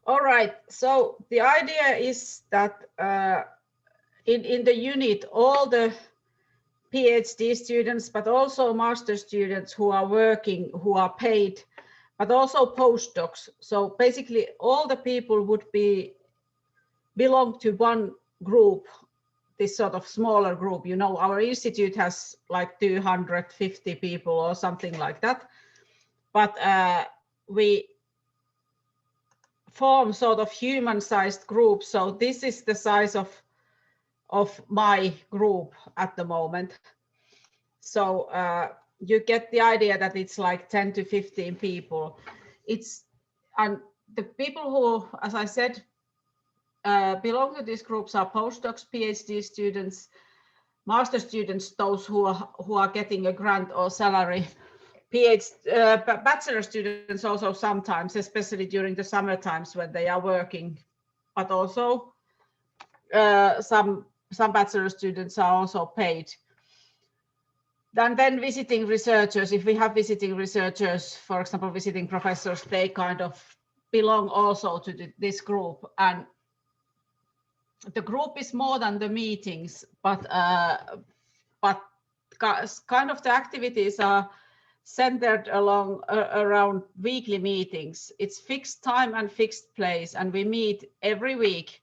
All right. So the idea is that in the unit, all the PhD students, but also master students who are working, who are paid, but also postdocs. So basically, all the people would belong to one group, this sort of smaller group. You know, our institute has like 250 people or something like that, but we form sort of human-sized groups. So this is the size of my group at the moment. So you get the idea that it's like 10 to 15 people. And the people who, as I said, belong to these groups are postdocs, PhD students, master students, those who are getting a grant or salary, bachelor students also sometimes, especially during the summer times when they are working, but also some bachelor students are also paid. Then visiting researchers, if we have visiting researchers, for example, visiting professors, they kind of belong also to this group. And the group is more than the meetings, but kind of the activities are centered around weekly meetings. It's fixed time and fixed place, and we meet every week.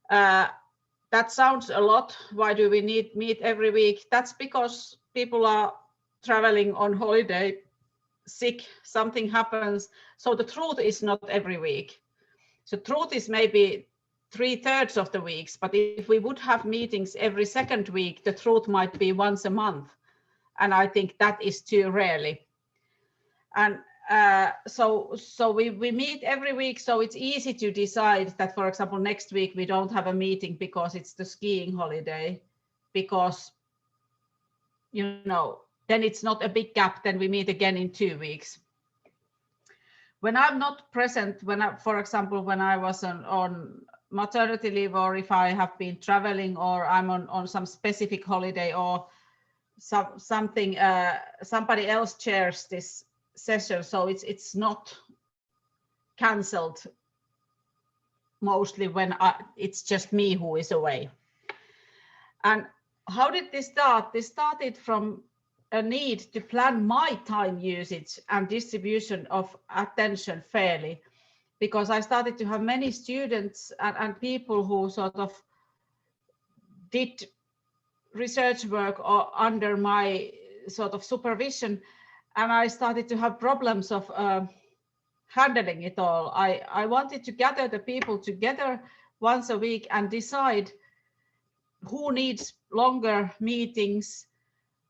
That sounds a lot. Why do we need meet every week? That's because people are traveling on holiday, sick, something happens. So the truth is not every week. So truth is maybe 3/3 of the weeks, but if we would have meetings every second week, the truth might be once a month. And I think that is too rarely. And so we meet every week, so it's easy to decide that, for example, next week we don't have a meeting because it's the skiing holiday, because, you know, then it's not a big gap, then we meet again in 2 weeks. When I'm not present, for example, when I was on maternity leave, or if I have been traveling, or I'm on some specific holiday, or something, somebody else chairs this session, so it's not cancelled mostly when it's just me who is away. And how did this start? This started from a need to plan my time usage and distribution of attention fairly, because I started to have many students and people who sort of did research work or under my sort of supervision, and I started to have problems of handling it all. I wanted to gather the people together once a week and decide who needs longer meetings,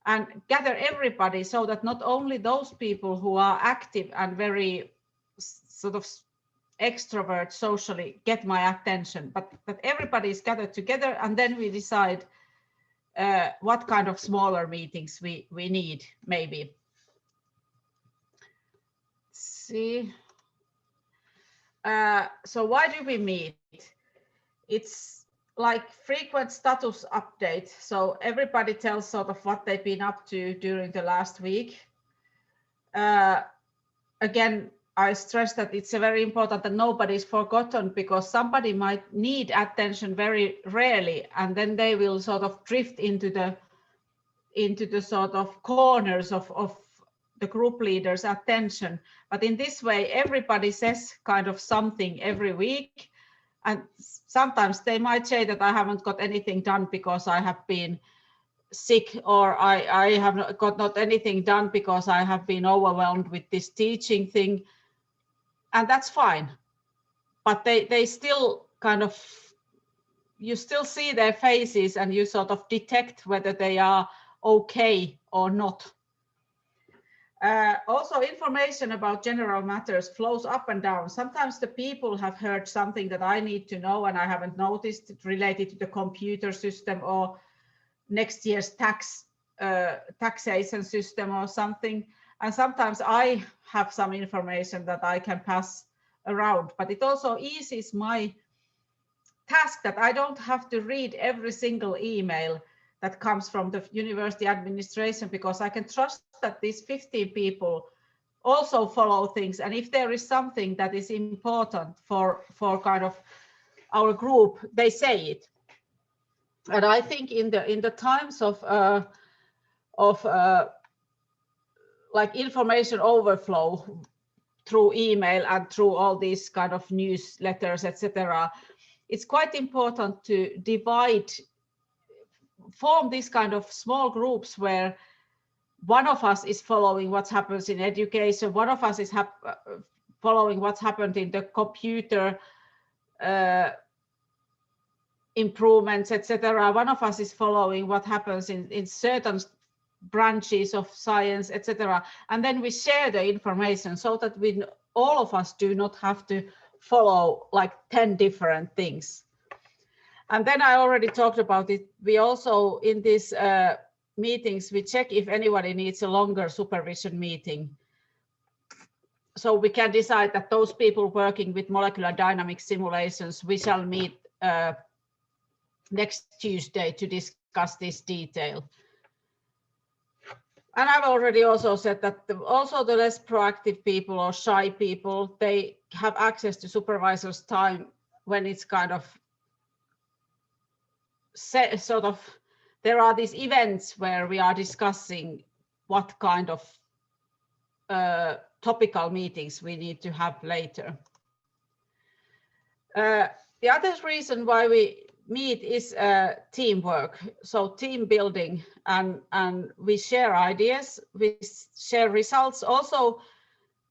and gather everybody, so that not only those people who are active and very sort of extrovert socially get my attention, but that everybody is gathered together, and then we decide what kind of smaller meetings we need, maybe. See, so why do we meet? It's like frequent status update. So everybody tells sort of what they've been up to during the last week. Again, I stress that it's very important that nobody is forgotten, because somebody might need attention very rarely, and then they will sort of drift into the sort of corners of the group leader's attention. But in this way, everybody says kind of something every week. And sometimes they might say that I haven't got anything done because I have been sick, or I have not got anything done because I have been overwhelmed with this teaching thing. And that's fine. But they still kind of, you still see their faces, and you sort of detect whether they are okay or not. Also, information about general matters flows up and down. Sometimes the people have heard something that I need to know and I haven't noticed, related to the computer system or next year's taxation system or something. And sometimes I have some information that I can pass around, but it also eases my task, that I don't have to read every single email that comes from the university administration, because I can trust that these 15 people also follow things, and if there is something that is important for kind of our group, they say it. And I think in the times of like information overflow through email and through all these kind of newsletters, etc., it's quite important to form these kind of small groups where one of us is following what happens in education, one of us is following what's happened in the computer improvements, etc. One of us is following what happens in certain branches of science, etc. And then we share the information so that all of us do not have to follow like 10 different things. And then I already talked about it. We also, in these meetings, we check if anybody needs a longer supervision meeting. So we can decide that those people working with molecular dynamics simulations, we shall meet next Tuesday to discuss this detail. And I've already also said that also the less proactive people or shy people, they have access to supervisors' time when it's kind of sort of, there are these events where we are discussing what kind of topical meetings we need to have later. The other reason why we meet is teamwork, so team building, and we share ideas, we share results, also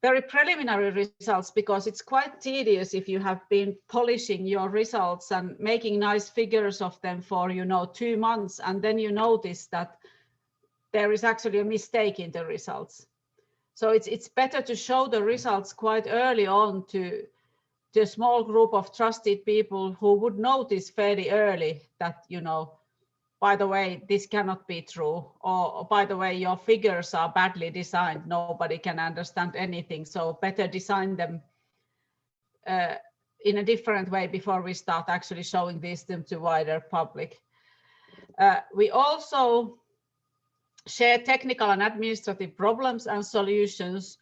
very preliminary results, because it's quite tedious if you have been polishing your results and making nice figures of them for 2 months, and then you notice that there is actually a mistake in the results. So it's better to show the results quite early on to a small group of trusted people who would notice fairly early that, by the way, this cannot be true, or by the way, your figures are badly designed, nobody can understand anything, so better design them in a different way before we start actually showing this to wider public. We also share technical and administrative problems and solutions.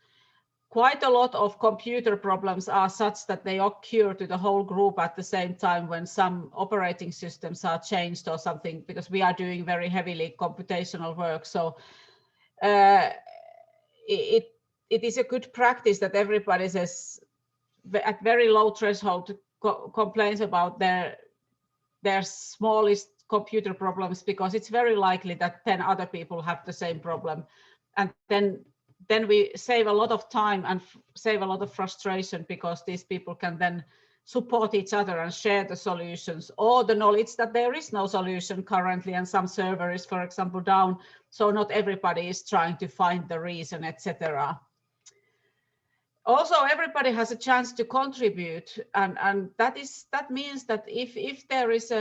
Quite a lot of computer problems are such that they occur to the whole group at the same time when some operating systems are changed or something, because we are doing very heavily computational work. So it is a good practice that everybody says at very low threshold complains about their smallest computer problems, because it's very likely that 10 other people have the same problem. And then we save a lot of time and save a lot of frustration, because these people can then support each other and share the solutions, or the knowledge that there is no solution currently and some server is, for example, down, so not everybody is trying to find the reason, etc. Also, everybody has a chance to contribute, and that means that if there is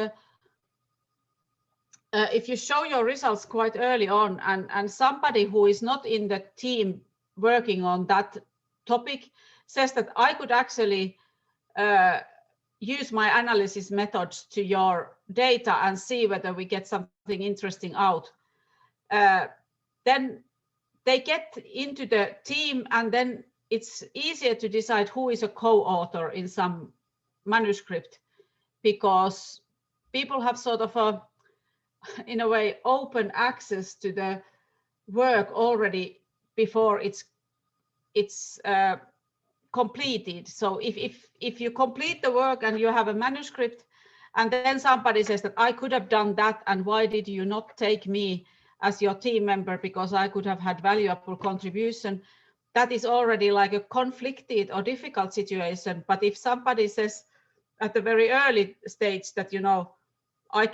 if you show your results quite early on, and somebody who is not in the team working on that topic says that I could actually use my analysis methods to your data and see whether we get something interesting out, then they get into the team, and then it's easier to decide who is a co-author in some manuscript, because people have sort of in a way open access to the work already before it's completed. So if you complete the work and you have a manuscript, and then somebody says that I could have done that, and why did you not take me as your team member, because I could have had valuable contribution, that is already like a conflicted or difficult situation. But if somebody says at the very early stage that I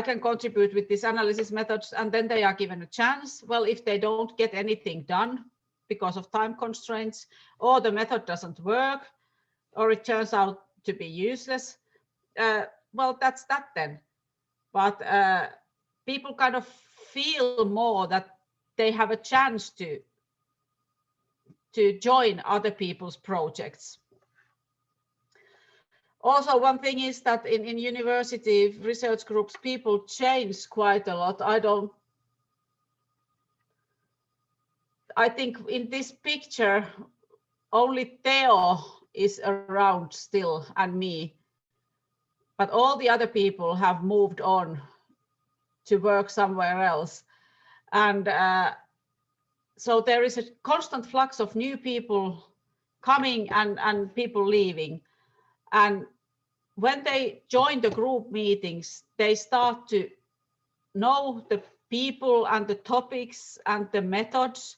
can contribute with these analysis methods, and then they are given a chance. Well, if they don't get anything done because of time constraints, or the method doesn't work, or it turns out to be useless, well, that's that then. But people kind of feel more that they have a chance to join other people's projects. Also, one thing is that in university research groups, people change quite a lot. I think in this picture, only Theo is around still and me, but all the other people have moved on to work somewhere else. And so there is a constant flux of new people coming and people leaving. And when they join the group meetings, they start to know the people and the topics and the methods.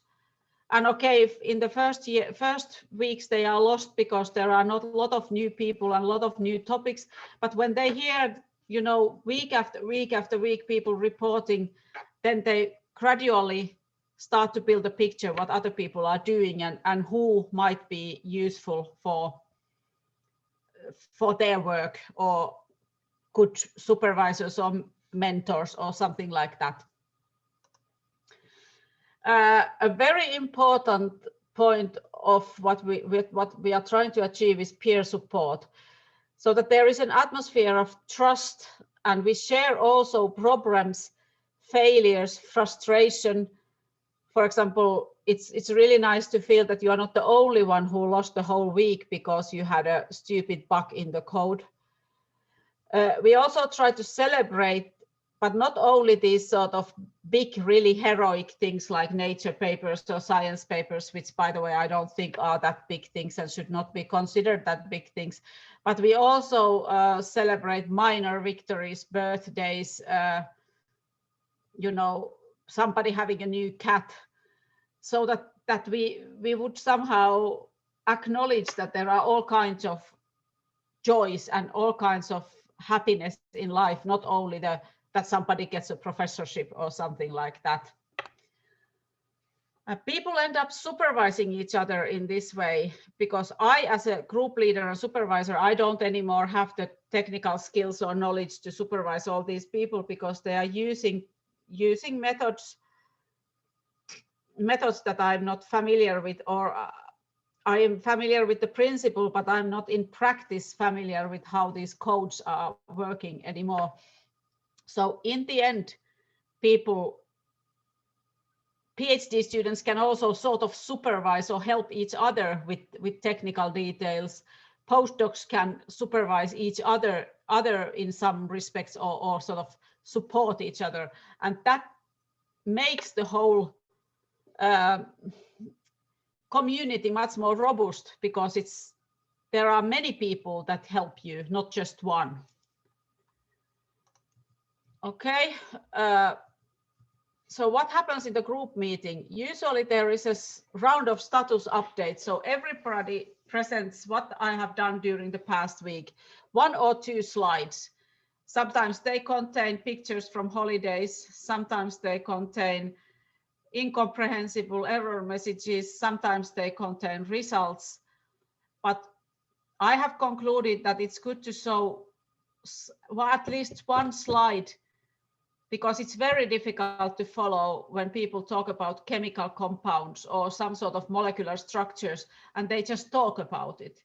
And okay, if in the first weeks they are lost because there are not a lot of new people and a lot of new topics, but when they hear, you know, week after week after week people reporting, then they gradually start to build a picture what other people are doing and who might be useful for their work, or good supervisors or mentors or something like that. A very important point of what we are trying to achieve is peer support, so that there is an atmosphere of trust, and we share also problems, failures, frustration. For example, it's really nice to feel that you are not the only one who lost the whole week because you had a stupid bug in the code. We also try to celebrate, but not only these sort of big, really heroic things like nature papers or science papers, which, by the way, I don't think are that big things and should not be considered that big things. But we also celebrate minor victories, birthdays, you know, somebody having a new cat, so that we would somehow acknowledge that there are all kinds of joys and all kinds of happiness in life, not only that somebody gets a professorship or something like that. People end up supervising each other in this way, because I, as a group leader and supervisor, I don't anymore have the technical skills or knowledge to supervise all these people, because they are using methods that I'm not familiar with, or I am familiar with the principle, but I'm not in practice familiar with how these codes are working anymore. So in the end, PhD students can also sort of supervise or help each other with technical details. Postdocs can supervise each other in some respects, or sort of support each other. And that makes the whole community much more robust, because there are many people that help you, not just one. Okay, so what happens in the group meeting? Usually there is a round of status updates. So everybody presents what I have done during the past week, 1 or 2 slides. Sometimes they contain pictures from holidays. Sometimes they contain incomprehensible error messages. Sometimes they contain results. But I have concluded that it's good to show at least one slide, because it's very difficult to follow when people talk about chemical compounds or some sort of molecular structures and they just talk about it.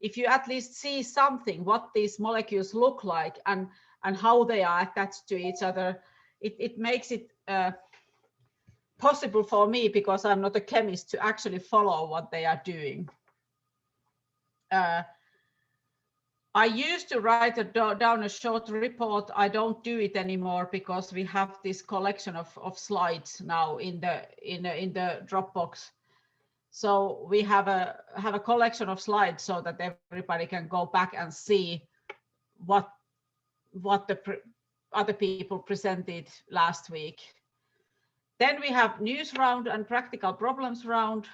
If you at least see something, what these molecules look like and how they are attached to each other, it makes it possible for me, because I'm not a chemist, to actually follow what they are doing. I used to write down a short report. I don't do it anymore, because we have this collection of slides now in the Dropbox. So we have a collection of slides so that everybody can go back and see what the other people presented last week. Then we have news round and practical problems round.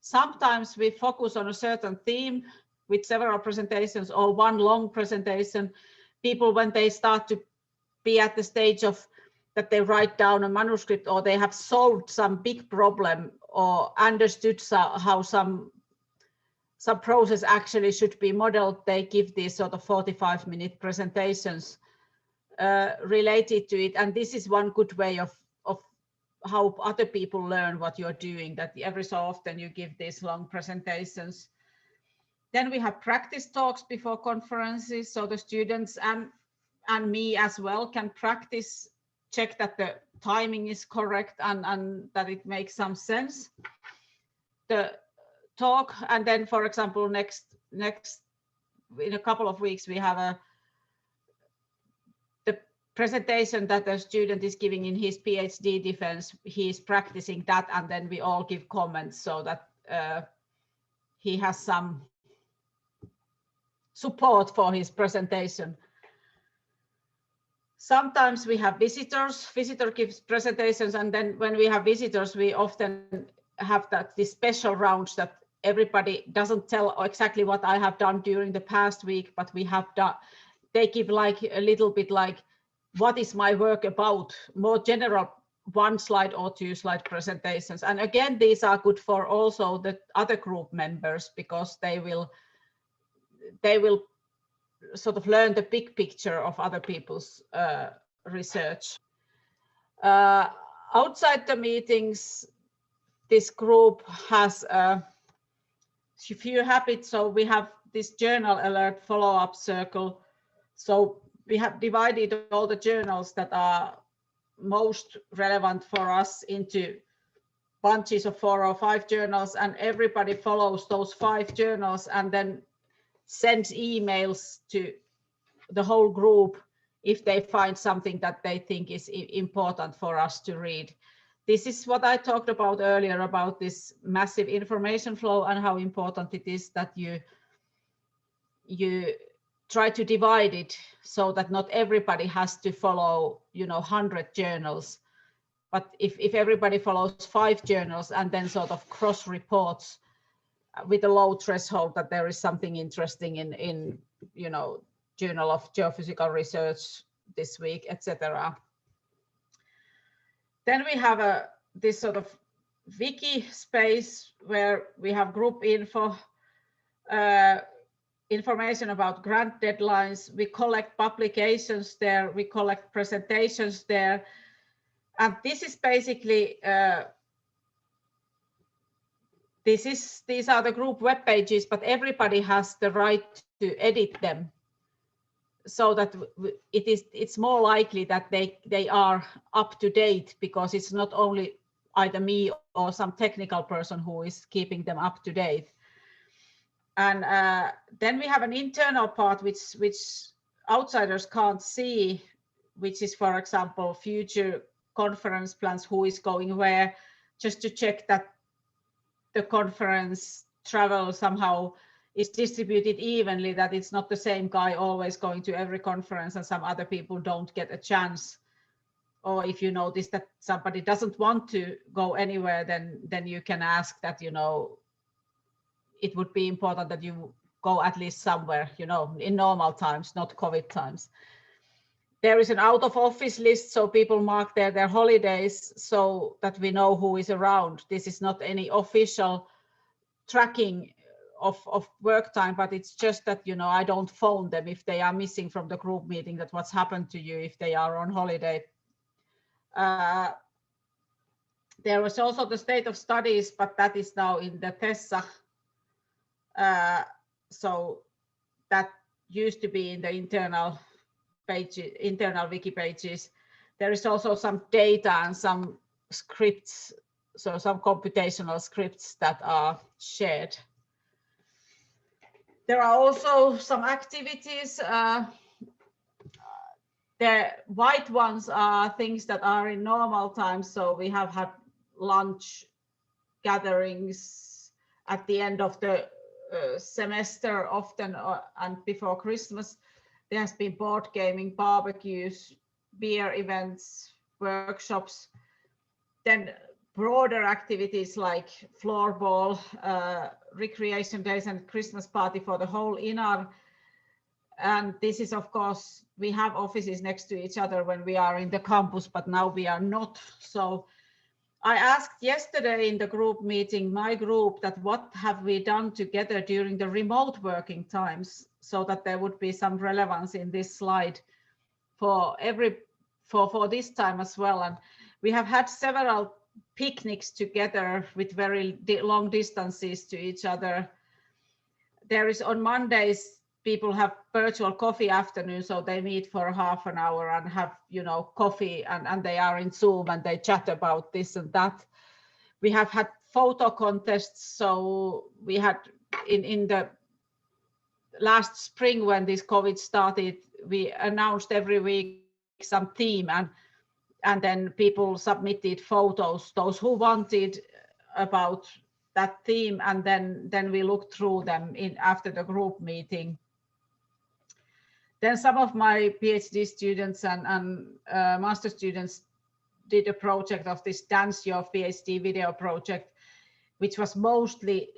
Sometimes we focus on a certain theme with several presentations or one long presentation. People, when they start to be at the stage of that they write down a manuscript, or they have solved some big problem or understood how some process actually should be modeled, they give these sort of 45-minute presentations related to it. And this is one good way of how other people learn what you're doing, that every so often you give these long presentations. Then we have practice talks before conferences, so the students and me as well can practice check that the timing is correct and that it makes some sense, the talk. And then, for example, next in a couple of weeks, we have the presentation that the student is giving in his PhD defense. He is practicing that, and then we all give comments so that he has some support for his presentation. Sometimes we have visitors. Visitor gives presentations, and then when we have visitors, we often have these special rounds that everybody doesn't tell exactly what I have done during the past week, but we have done. They give like a little bit like, what is my work about? More general 1 slide or 2 slide presentations. And again, these are good for also the other group members, because they will sort of learn the big picture of other people's research. Outside the meetings, this group has a few habits. So we have this journal alert follow-up circle. So we have divided all the journals that are most relevant for us into bunches of 4 or 5 journals, and everybody follows those 5 journals and then sends emails to the whole group if they find something that they think is important for us to read. This is what I talked about earlier about this massive information flow and how important it is that you try to divide it so that not everybody has to follow 100 journals. But if everybody follows 5 journals and then sort of cross reports with a low threshold that there is something interesting in Journal of Geophysical Research this week, etc. Then we have this sort of wiki space where we have group info, information about grant deadlines. We collect publications there, we collect presentations there. And this is basically, these are the group web pages, but everybody has the right to edit them, so that it's more likely that they are up to date, because it's not only either me or some technical person who is keeping them up to date. And then we have an internal part which outsiders can't see, which is, for example, future conference plans, who is going where, just to check that the conference travel somehow is distributed evenly, that it's not the same guy always going to every conference and some other people don't get a chance. Or if you notice that somebody doesn't want to go anywhere, then you can ask that, it would be important that you go at least somewhere, in normal times, not COVID times. There is an out of office list, so people mark their holidays so that we know who is around. This is not any official tracking of work time, but it's just that, I don't phone them if they are missing from the group meeting, that what's happened to you if they are on holiday. There was also the state of studies, but that is now in the TESSA. So that used to be in the internal wiki pages. There is also some data and some scripts, so some computational scripts that are shared. There are also some activities. The white ones are things that are in normal times. So we have had lunch gatherings at the end of the semester often, and before Christmas. There has been board gaming, barbecues, beer events, workshops. Then broader activities like floorball, recreation days and Christmas party for the whole INAR. And this is, of course, we have offices next to each other when we are in the campus, but now we are not. So I asked yesterday in the group meeting, my group, that what have we done together during the remote working times, so that there would be some relevance in this slide for this time as well. And we have had several picnics together with very long distances to each other. There is on Mondays people have virtual coffee afternoon, so they meet for half an hour and have, you know, coffee, and they are in Zoom and they chat about this and that. We have had photo contests, so we had in the last spring when this COVID started, we announced every week some theme, and then people submitted photos, those who wanted, about that theme, and then we looked through them after the group meeting. Then some of my PhD students and master students did a project of this Dance Your PhD video project, which was mostly,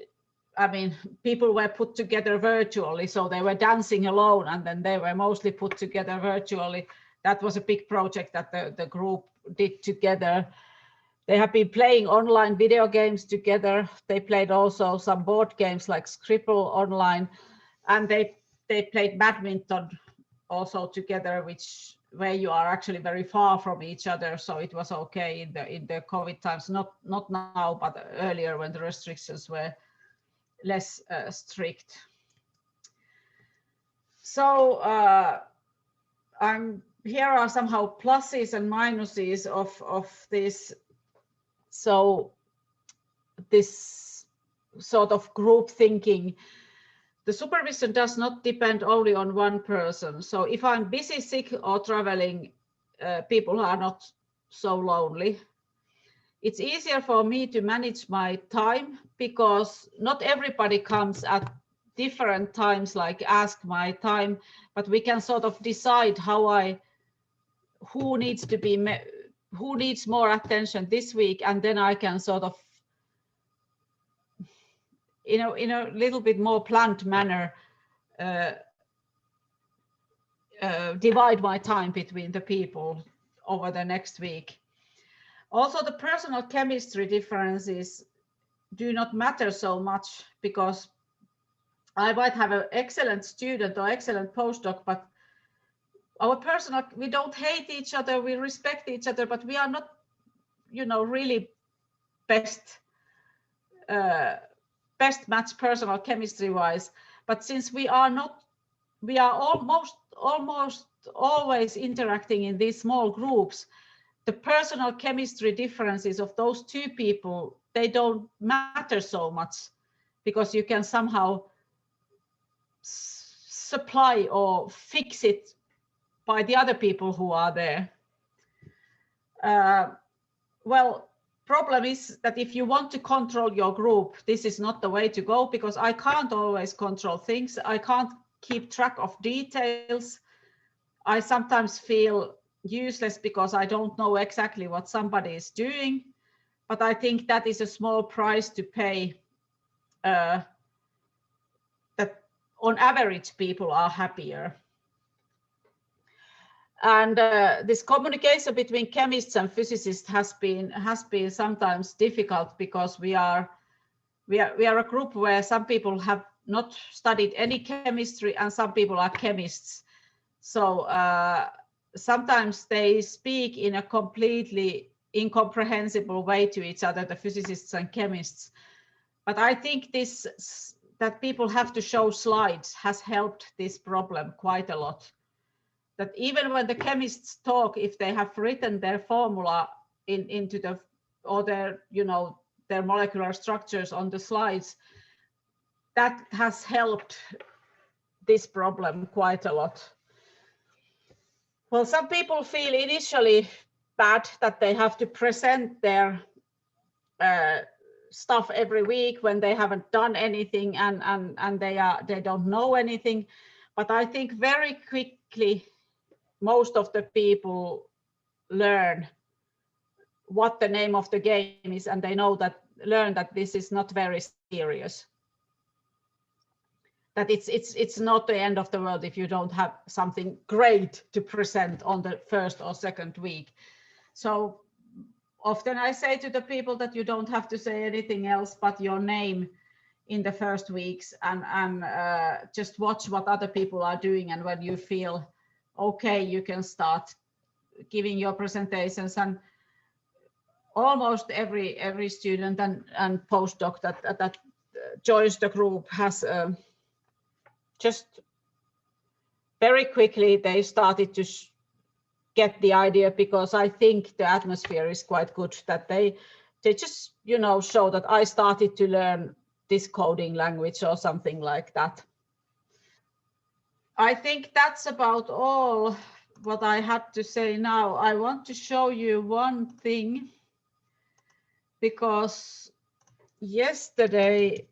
I mean, people were put together virtually, so they were dancing alone, and then they were mostly put together virtually. That was a big project that the group did together. They have been playing online video games together. They played also some board games like Scribble online, and they played badminton also together, where you are actually very far from each other. So it was okay in the COVID times, not now, but earlier when the restrictions were less strict. So here are somehow pluses and minuses of this. So this sort of group thinking, the supervision does not depend only on one person. So if I'm busy, sick, or traveling, people are not so lonely. It's easier for me to manage my time because not everybody comes at different times, like ask my time, but we can sort of decide who needs more attention this week, and then I can sort of, in a little bit more planned manner, divide my time between the people over the next week. Also, the personal chemistry differences do not matter so much, because I might have an excellent student or excellent postdoc, but we don't hate each other, we respect each other, but we are not, really best match personal chemistry wise. But since we are almost always interacting in these small groups, the personal chemistry differences of those two people, they don't matter so much, because you can somehow supply or fix it by the other people who are there. Well, problem is that if you want to control your group, this is not the way to go, because I can't always control things. I can't keep track of details. I sometimes feel useless because I don't know exactly what somebody is doing, but I think that is a small price to pay, that on average people are happier. And this communication between chemists and physicists has been sometimes difficult, because we are a group where some people have not studied any chemistry and some people are chemists. So sometimes they speak in a completely incomprehensible way to each other, the physicists and chemists. But I think that people have to show slides has helped this problem quite a lot. That even when the chemists talk, if they have written their formula into their molecular structures on the slides, that has helped this problem quite a lot. Well, some people feel initially bad that they have to present their stuff every week when they haven't done anything and they don't know anything. But I think very quickly most of the people learn what the name of the game is, and they learn that this is not very serious. That it's not the end of the world if you don't have something great to present on the first or second week. So often I say to the people that you don't have to say anything else but your name in the first weeks, and just watch what other people are doing, and when you feel okay, you can start giving your presentations. And almost every student and postdoc that joins the group has just very quickly they started to get the idea, because I think the atmosphere is quite good, that they just, you know, show that I started to learn this coding language or something like that. I think that's about all what I had to say now. I want to show you one thing, because yesterday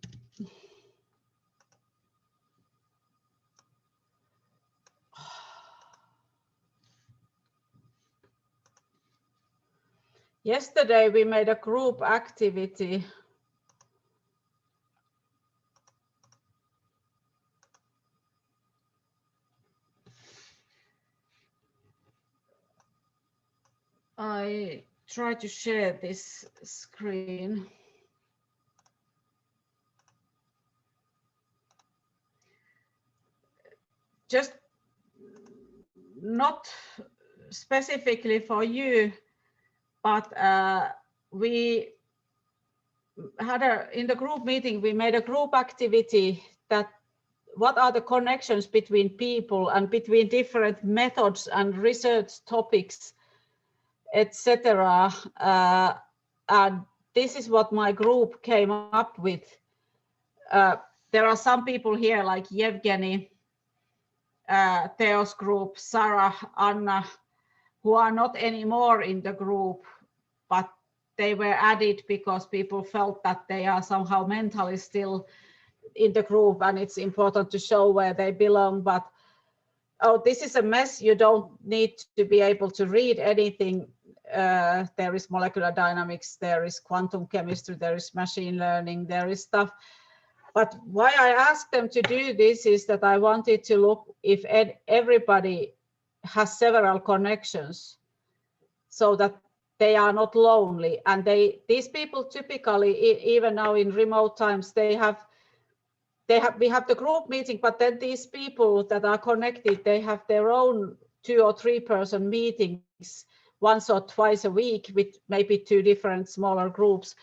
we made a group activity. I try to share this screen. Just not specifically for you, but we had in the group meeting, we made a group activity that what are the connections between people and between different methods and research topics, etc. And this is what my group came up with. There are some people here like Yevgeny, Theo's group, Sarah, Anna, who are not anymore in the group, but they were added because people felt that they are somehow mentally still in the group, and it's important to show where they belong. But oh, this is a mess. You don't need to be able to read anything. There is molecular dynamics, there is quantum chemistry, there is machine learning, there is stuff. But why I asked them to do this is that I wanted to look if everybody has several connections, so that they are not lonely. And these people typically, even now in remote times, we have the group meeting, but then these people that are connected, they have their own 2 or 3 person meetings once or twice a week with maybe 2 different smaller groups.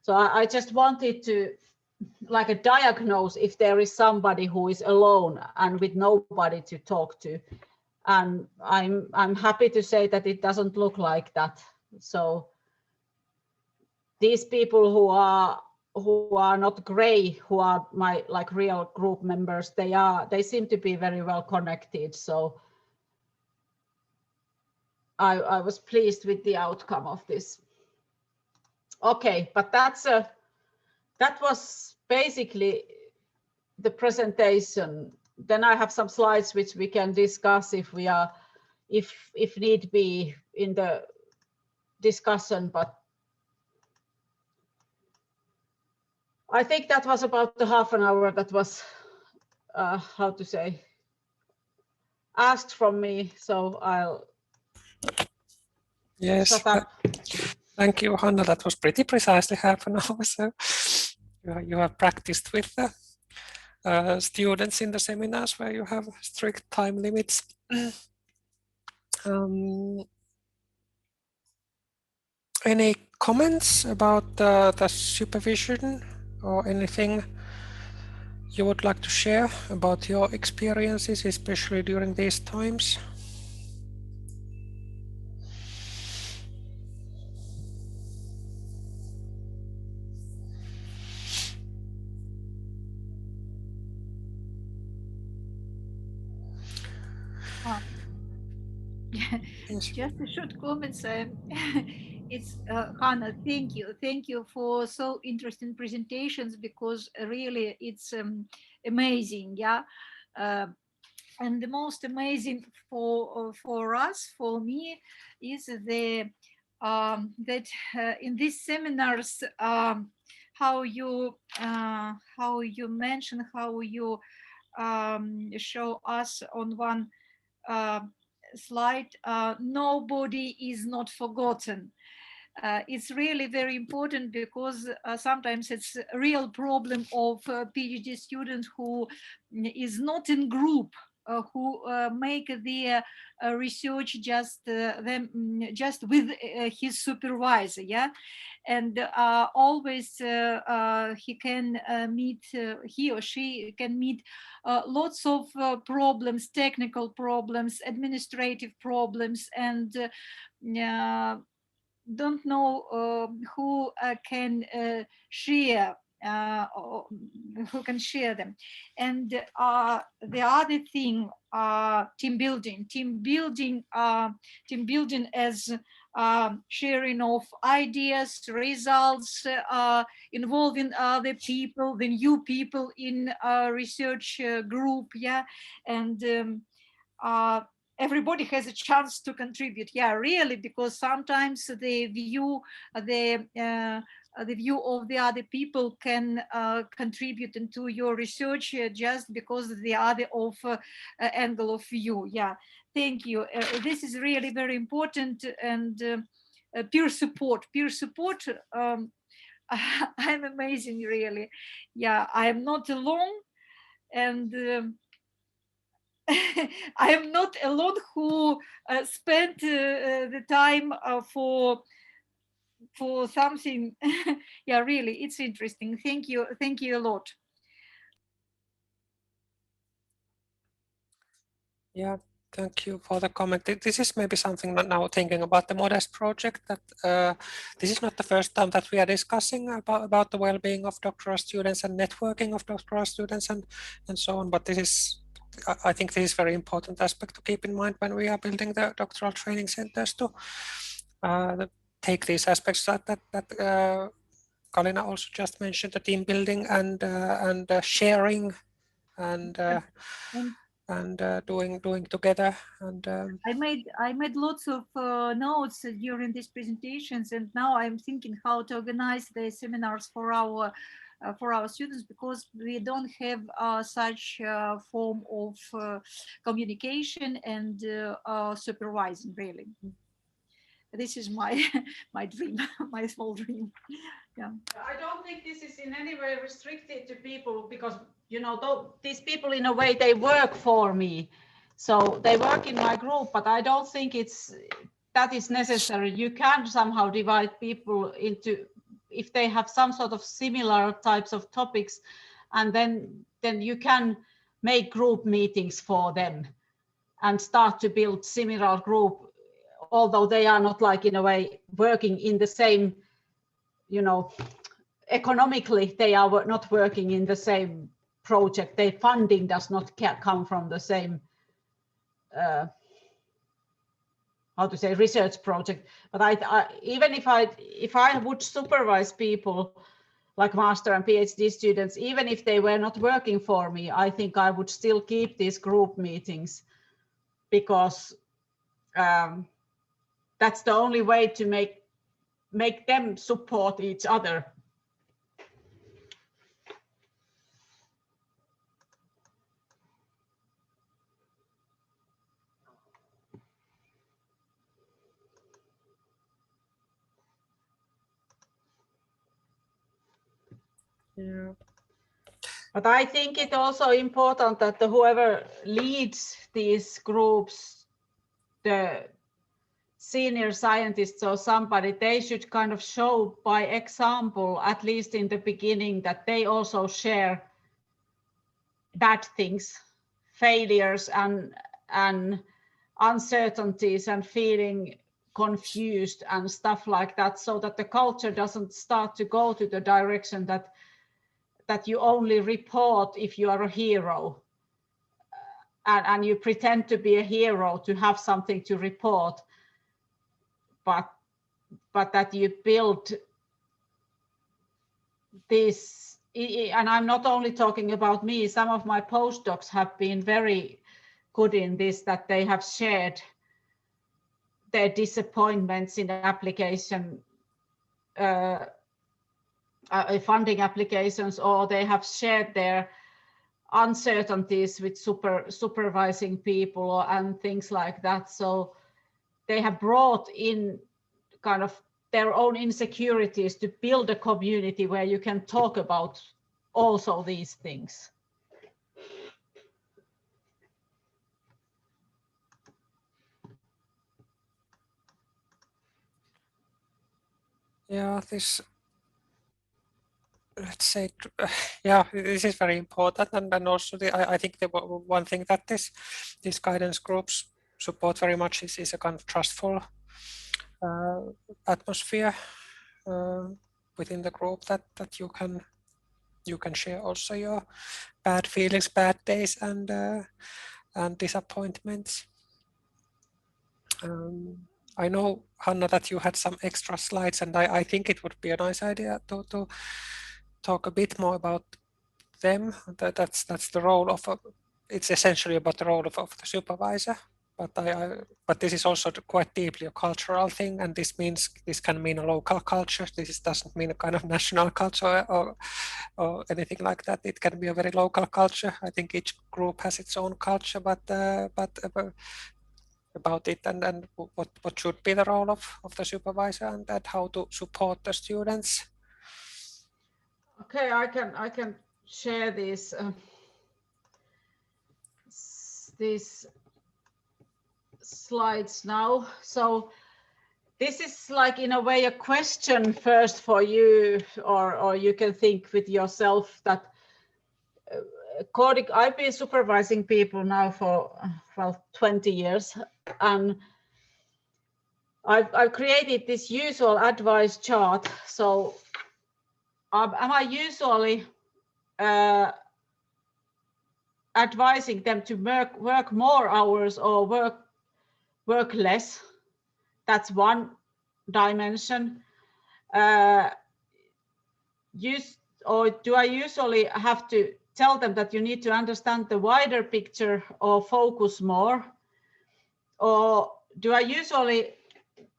So I just wanted to like a diagnose if there is somebody who is alone and with nobody to talk to. And I'm happy to say that it doesn't look like that. So these people who are not gray, who are my like real group members, they seem to be very well connected. So I was pleased with the outcome of this. Okay, but that was basically the presentation. Then I have some slides which we can discuss if need be in the discussion, but I think that was about the half an hour that was how to say, asked from me, so I'll shut up. Thank you, Hanna. That was pretty precisely half an hour. So you have practiced with the students in the seminars where you have strict time limits. Any comments about the supervision or anything you would like to share about your experiences, especially during these times? Yes. Just a short comment. It's Hanna, thank you for so interesting presentations, because really it's amazing, yeah. And the most amazing for us, for me, is the that in these seminars, how you mention, how you show us on one slide, nobody is not forgotten. It's really very important, because sometimes it's a real problem of PhD student who is not in group, who make their research just with his supervisor, yeah, and always he can meet, he or she can meet lots of problems, technical problems, administrative problems, and don't know who can share who can share them. And the other thing, team building as sharing of ideas, results, involving other people, the new people in a research group, yeah, and everybody has a chance to contribute, yeah, really, because sometimes the view of the other people can contribute into your research just because of the other of angle of view, yeah. Thank you. This is really very important. And peer support, I'm amazing, really, yeah. I am not alone, and I am not alone who spent the time for something. Yeah, really, it's interesting. Thank you a lot. Yeah, thank you for the comment. This is maybe something that now thinking about the Modest project, that this is not the first time that we are discussing about the well-being of doctoral students and networking of doctoral students and so on, but this is, I think this is very important aspect to keep in mind when we are building the doctoral training centers to take these aspects that Kalina also just mentioned, the team building and sharing and doing together. And I made lots of notes during these presentations, and now I'm thinking how to organize the seminars for our students, because we don't have such form of communication and supervising, really. This is my my dream, my small dream. Yeah. I don't think this is in any way restricted to people, because these people in a way they work for me, so they work in my group, but I don't think that is necessary. You can somehow divide people into, if they have some sort of similar types of topics, and then you can make group meetings for them and start to build similar group, although they are not, like, in a way working in the same, economically they are not working in the same project. Their funding does not come from the same research project. But I even if I would supervise people like master and PhD students, even if they were not working for me, I think I would still keep these group meetings, because that's the only way to make them support each other. yeah. But I think it's also important that whoever leads these groups, the senior scientists or somebody, they should kind of show by example, at least in the beginning, that they also share bad things, failures and uncertainties and feeling confused and stuff like that, so that the culture doesn't start to go to the direction that you only report if you are a hero, and you pretend to be a hero to have something to report, but that you build this. And I'm not only talking about me, some of my postdocs have been very good in this, that they have shared their disappointments in application, funding applications, or they have shared their uncertainties with supervising people and things like that. So they have brought in kind of their own insecurities to build a community where you can talk about also these things. Yeah, this, let's say, yeah, this is very important, and also I think the one thing that these guidance groups support very much is a kind of trustful atmosphere within the group, that you can share also your bad feelings, bad days, and disappointments. I know, Hanna, that you had some extra slides, and I think it would be a nice idea to talk a bit more about them. That's the role of it's essentially about the role of the supervisor. But this is also quite deeply a cultural thing, and this can mean a local culture. This doesn't mean a kind of national culture or anything like that. It can be a very local culture. I think each group has its own culture, but about it, and what should be the role of the supervisor, and how to support the students. Okay, I can share these slides now. So this is like, in a way, a question first for you, or you can think with yourself that I've been supervising people now for 20 years, and I've created this usual advice chart. So am I usually advising them to work more hours or work less? That's one dimension. Or do I usually have to tell them that you need to understand the wider picture or focus more? Or do I usually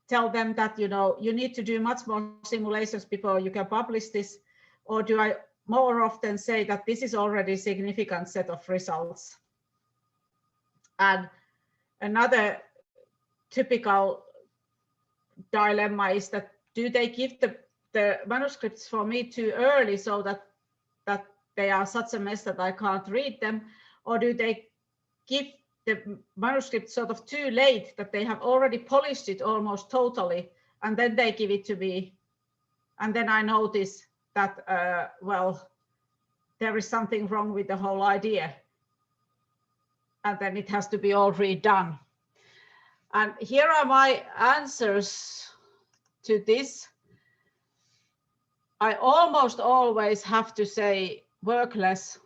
tell them that, you need to do much more simulations before you can publish this? Or do I more often say that this is already a significant set of results? And another typical dilemma is that, do they give the manuscripts for me too early so that they are such a mess that I can't read them? Or do they give the manuscript sort of too late, that they have already polished it almost totally, and then they give it to me, and then I notice that, well, there is something wrong with the whole idea, and then it has to be all redone. And here are my answers to this. I almost always have to say, work less,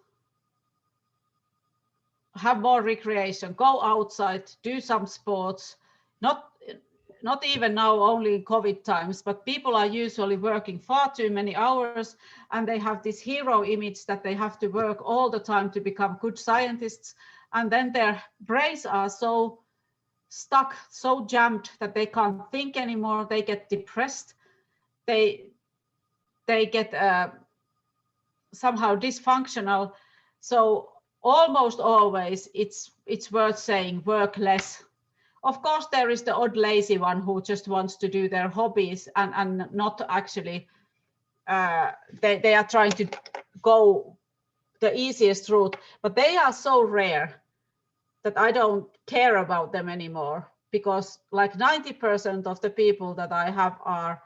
have more recreation, go outside, do some sports. Not even now only in COVID times, but people are usually working far too many hours, and they have this hero image that they have to work all the time to become good scientists. And then their brains are so stuck, so jammed that they can't think anymore. They get depressed. They get somehow dysfunctional. So almost always it's worth saying, work less. Of course, there is the odd lazy one who just wants to do their hobbies and not actually, they are trying to go the easiest route, but they are so rare that I don't care about them anymore, because like 90% of the people that I have are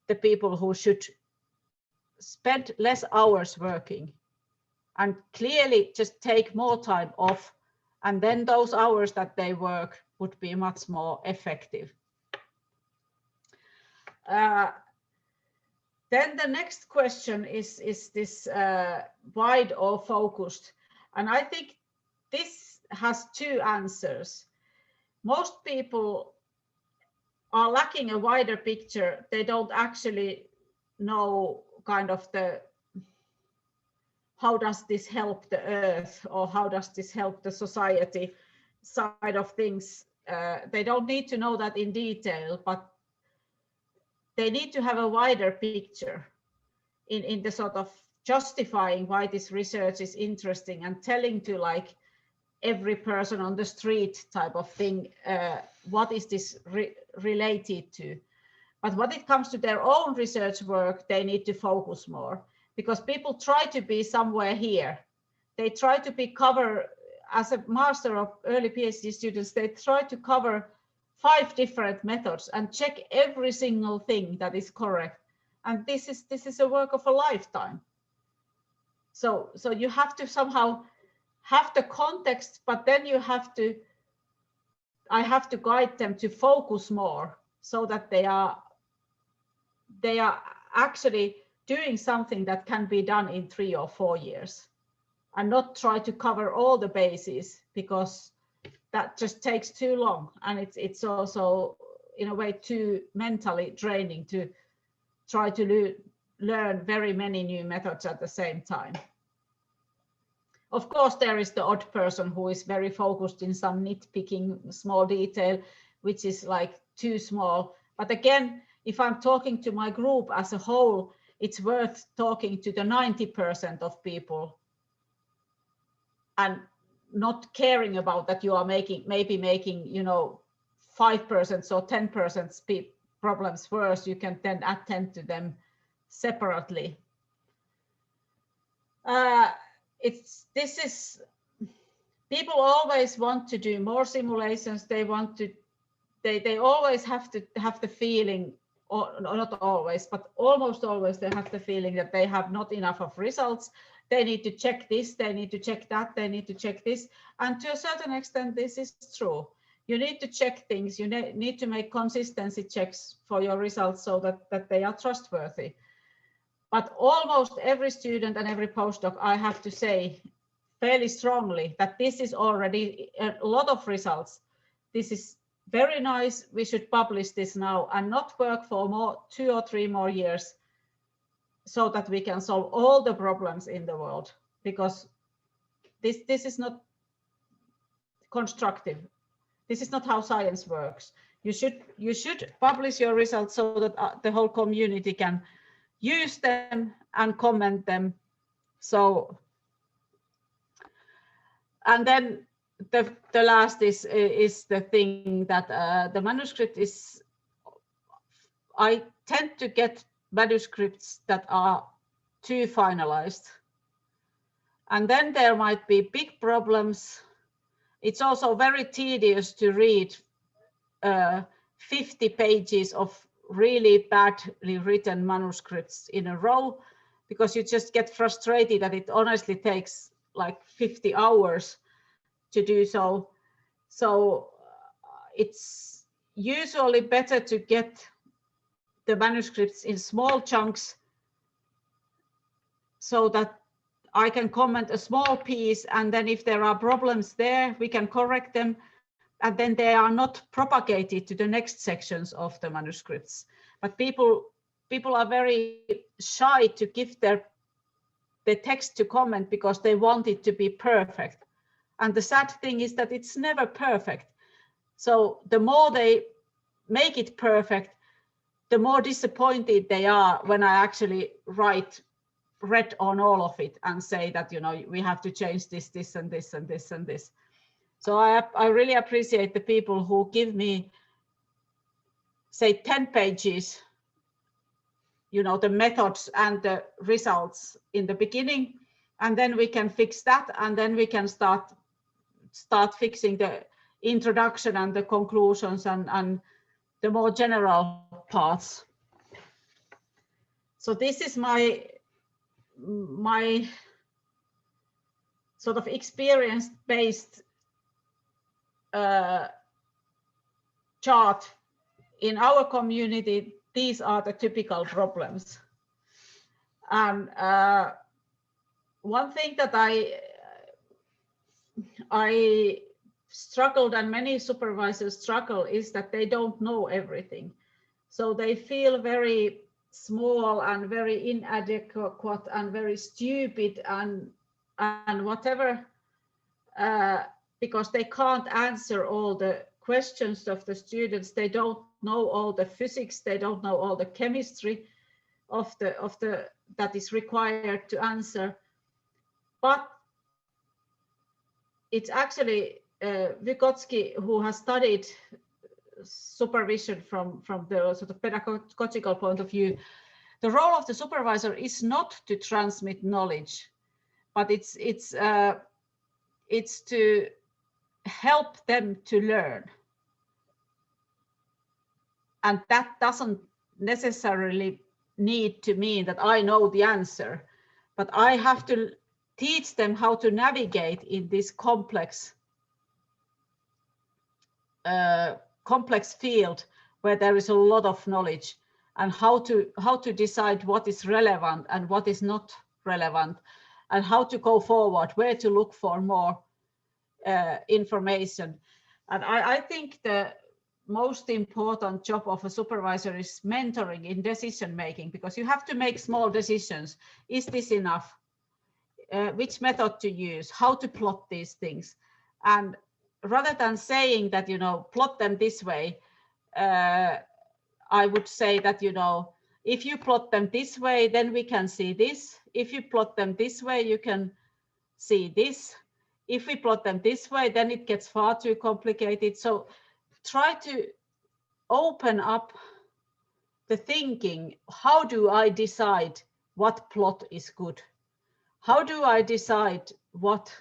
the people who should spend less hours working and clearly just take more time off, and then those hours that they work would be much more effective. Then the next question is this wide or focused? And I think this has two answers. Most people are lacking a wider picture. They don't actually know kind of how does this help the earth, or how does this help the society side of things. They don't need to know that in detail, but they need to have a wider picture in the sort of justifying why this research is interesting, and telling to like every person on the street type of thing, what is this related to. But when it comes to their own research work, they need to focus more, because people try to be somewhere here. They try to be cover, as a master of early PhD students, they try to cover 5 different methods and check every single thing that is correct. and this is a work of a lifetime. So you have to somehow have the context, but then I have to guide them to focus more, so that they are actually doing something that can be done in 3 or 4 years, and not try to cover all the bases, because that just takes too long, and it's also in a way too mentally draining to try to learn very many new methods at the same time. Of course, there is the odd person who is very focused in some nitpicking small detail, which is like too small. But again, if I'm talking to my group as a whole, it's worth talking to the 90% of people and not caring about that you are maybe making, you know, 5% or 10% problems worse. You can then attend to them separately. People always want to do more simulations. They always have to have the feeling, or not always, but almost always they have the feeling that they have not enough of results. They need to check this, they need to check that, they need to check this. And to a certain extent, this is true. You need to check things, you need to make consistency checks for your results so that they are trustworthy. But almost every student and every postdoc, I have to say fairly strongly that this is already a lot of results. This is very nice. We should publish this now and not work for 2 or 3 more years, so that we can solve all the problems in the world, because this is not constructive. This is not how science works. You should publish your results so that the whole community can use them and comment them. So, and then the last is the thing that the manuscript is, I tend to get manuscripts that are too finalized. And then there might be big problems. It's also very tedious to read 50 pages of really badly written manuscripts in a row, because you just get frustrated that it honestly takes like 50 hours to do so. So it's usually better to get the manuscripts in small chunks, so that I can comment a small piece, and then if there are problems there, we can correct them, and then they are not propagated to the next sections of the manuscripts. But people are very shy to give the text to comment, because they want it to be perfect. And the sad thing is that it's never perfect. So the more they make it perfect, the more disappointed they are when I actually read on all of it and say that, you know, we have to change this, this, and this, and this, and this. So I really appreciate the people who give me, say, 10 pages, you know, the methods and the results in the beginning, and then we can fix that, and then we can start fixing the introduction and the conclusions and the more general parts. So this is my sort of experience-based chart. In our community, these are the typical problems. And one thing that I struggled, and many supervisors struggle, is that they don't know everything. So they feel very small and very inadequate and very stupid and whatever, because they can't answer all the questions of the students. They don't know all the physics. They don't know all the chemistry of the that is required to answer. But it's actually Vygotsky who has studied supervision from the sort of pedagogical point of view. The role of the supervisor is not to transmit knowledge, but it's to help them to learn. And that doesn't necessarily need to mean that I know the answer, but I have to teach them how to navigate in this complex field where there is a lot of knowledge, and how to decide what is relevant and what is not relevant, and how to go forward, where to look for more information. And I think the most important job of a supervisor is mentoring in decision making, because you have to make small decisions. Is this enough? Which method to use? How to plot these things? And rather than saying that, plot them this way, I would say that, if you plot them this way, then we can see this. If you plot them this way, you can see this. If we plot them this way, then it gets far too complicated. So try to open up the thinking. How do I decide what plot is good? How do I decide what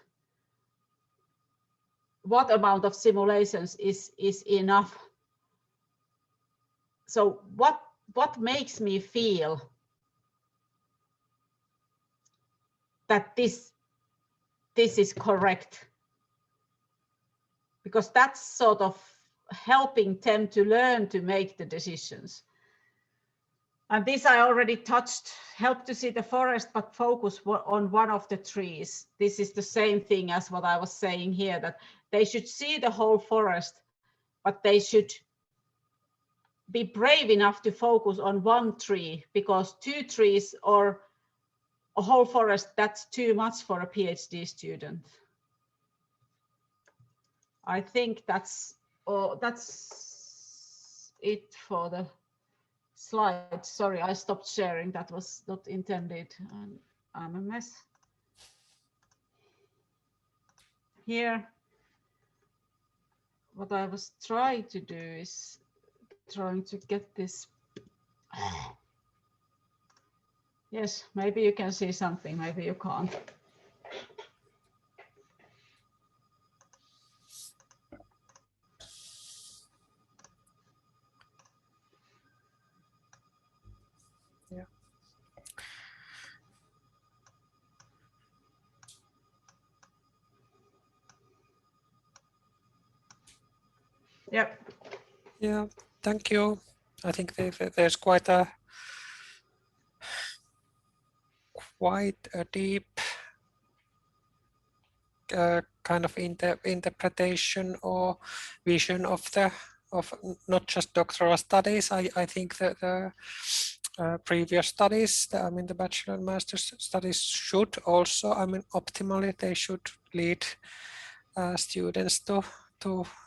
amount of simulations is enough? So what makes me feel that this is correct? Because that's sort of helping them to learn to make the decisions. And this I already touched. Help to see the forest, but focus on one of the trees. This is the same thing as what I was saying here, that they should see the whole forest, but they should be brave enough to focus on one tree, because 2 trees or a whole forest, that's too much for a PhD student. I think that's it for the slides. Sorry, I stopped sharing. That was not intended. I'm a mess. Here, what I was trying to do is trying to get this. Yes, maybe you can see something, maybe you can't. Yeah. Yep. Yeah, thank you. I think there's quite a deep kind of interpretation or vision of not just doctoral studies. I think that the previous studies, the bachelor and master's studies should also, optimally they should lead students to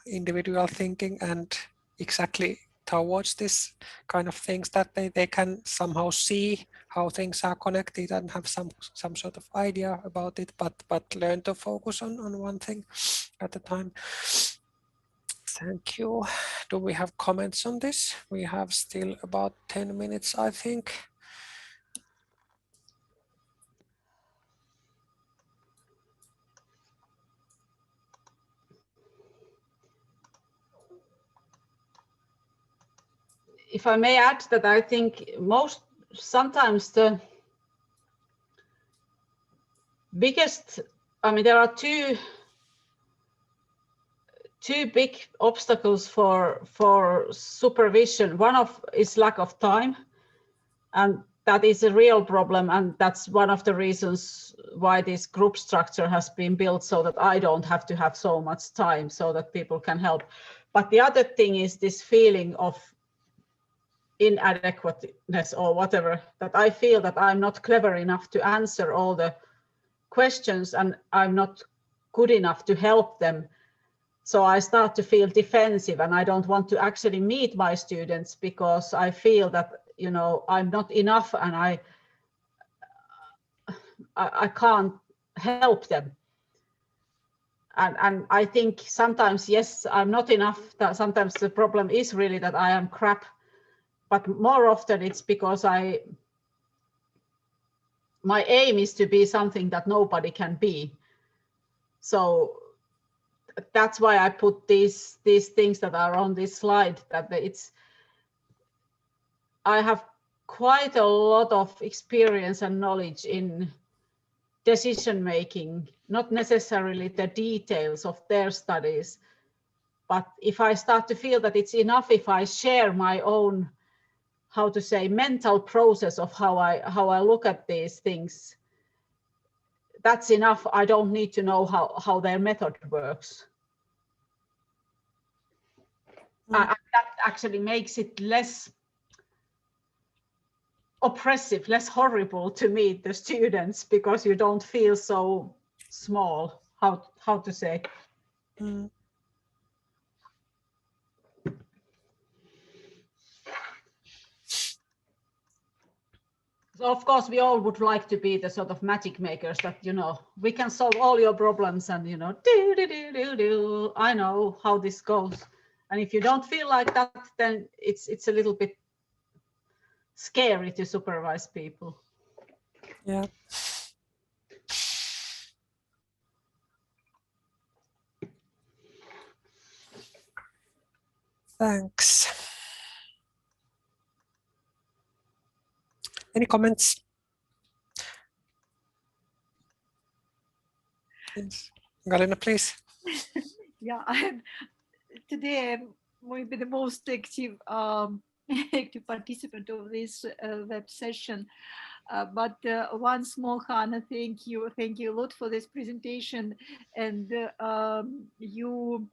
individual thinking and exactly towards this kind of things, that they can somehow see how things are connected and have some sort of idea about it, but learn to focus on one thing at a time. Thank you. Do we have comments on this? We have still about 10 minutes, I think. If I may add that I think sometimes the biggest, there are two big obstacles for supervision. One is lack of time, and that is a real problem, and that's one of the reasons why this group structure has been built, so that I don't have to have so much time, so that people can help. But the other thing is this feeling of inadequateness or whatever, that I feel that I'm not clever enough to answer all the questions, and I'm not good enough to help them. So I start to feel defensive, and I don't want to actually meet my students, because I feel that, I'm not enough, and I can't help them. And I think sometimes, yes, I'm not enough. That sometimes the problem is really that I am crap, but more often it's because my aim is to be something that nobody can be. So that's why I put these things that are on this slide, that I have quite a lot of experience and knowledge in decision making, not necessarily the details of their studies, but if I start to feel that it's enough if I share my own, how to say, mental process of how I look at these things, that's enough. I don't need to know how their method works. That actually makes it less oppressive, less horrible to meet the students, because you don't feel so small, how to say. So of course we all would like to be the sort of magic makers that, you know, we can solve all your problems and, you know, I know how this goes. And if you don't feel like that, then it's a little bit scary to supervise people. Yeah. Thanks. Any comments? Yes. Galina, please. Yeah, today I'm maybe the most active active participant of this web session. But once more, Hannah, thank you a lot for this presentation, and you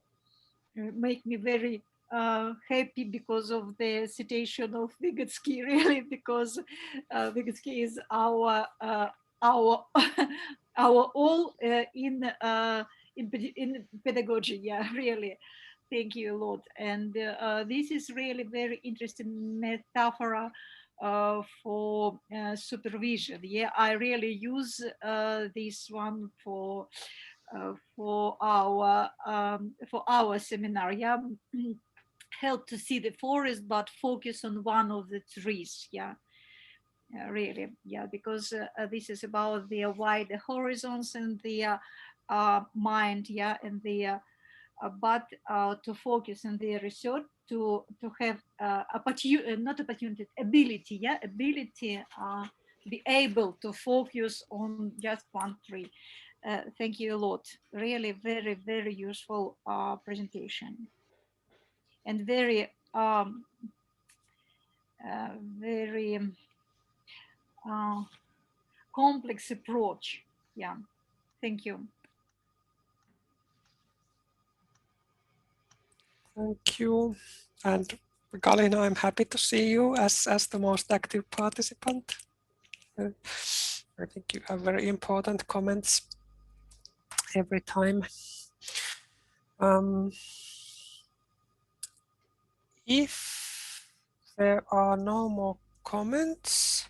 make me very happy because of the citation of Vygotsky, really, because Vygotsky is our our all in pedagogy. Yeah, really. Thank you a lot. And this is really very interesting metaphor for supervision. Yeah, I really use this one for our seminar. Yeah, help to see the forest, but focus on one of the trees. Yeah. Really, yeah, because this is about the wide horizons and the mind, yeah, and the but to focus on the research, to have not opportunity, ability, yeah, ability to be able to focus on just one tree. Thank you a lot. Really, very, very useful presentation, and very, very complex approach. Yeah, thank you. Thank you. And Galina, I'm happy to see you as the most active participant. I think you have very important comments every time. If there are no more comments,